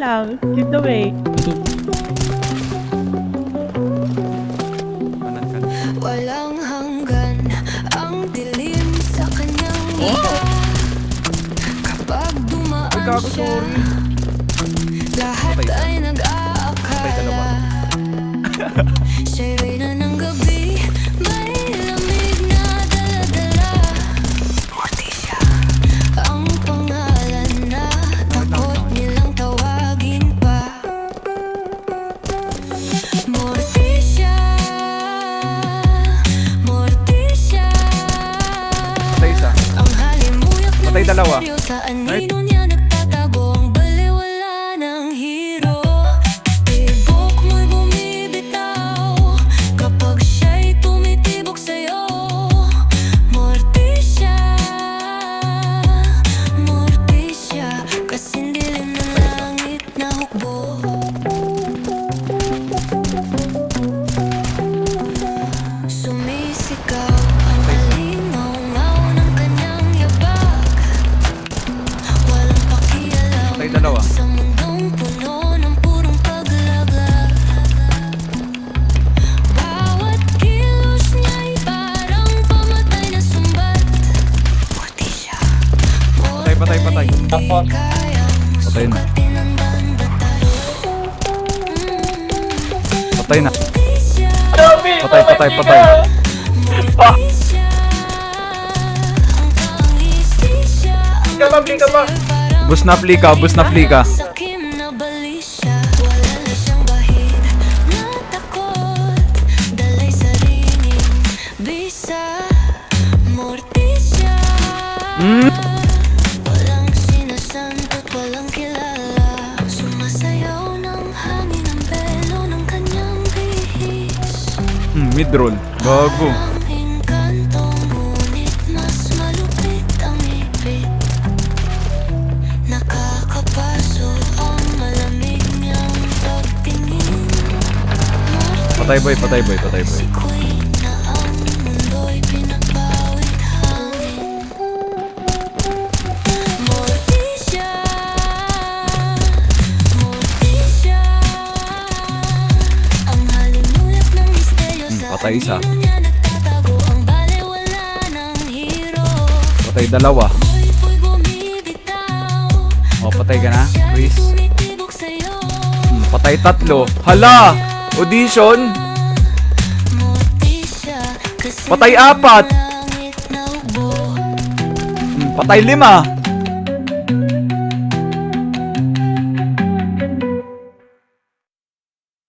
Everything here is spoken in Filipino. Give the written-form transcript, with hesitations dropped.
lang. Keep the way. Walang hanggan ang dilim sa kanyang mata. Kapag dumaan siya, lahat ay nag-aakala siya'y reyna ng gabi, may lamig na dala-dala. Morticia ang pangalan na takot nilang tawagin pa. Morticia, Morticia, Patay isa. ang halimuyak ng Patay dalawa. misteryo. Sa anino niya nagtatago ang baliwala ng hero. Tibok mo'y bumibitaw kapag siya'y tumitibok sa'yo. Morticia, Morticia, kasing dilim ng langit na hukbo. Sumisigaw ang kalingaw-ngaw ng kanyang yabag. Walang pakialam Patay dalawa. sa mundong puno ng purong paglaglag. Bawat kilos niya'y parang pamatay na sumbat. Morticia, Patay. kayang Patay na. sukatin ang bandatan. Patay na. Morticia, Patay. Morticia, ang pangistisya, ang Bus na plika. sakim na balisya. Wala na siyang bahid na takot, dalay sa ringing bisa. Morticia, walang sinasanto't walang kilala. Sumasayaw ng hangin ang belo ng kanyang bihis. Mid-roll. Bago. Ang engkanto, ngunit mas malupit ang ipit. Nakakapaso ang malamig niyang pagtingin. Patay boy. Si Queen na ang mundo'y pinapawid hangin. Morticia, Morticia, ang halimuyak ng misteryo. Sa Patay isa. anino niya nagtatago ang balewala ng hero. Patay dalawa. Mo'y bumibitaw. O, patay ka na, Chris? Tumitibok sa'yo. Patay tatlo. Hala! Audition! Morticia, kasing Patay apat. langit na hukbo. Patay lima.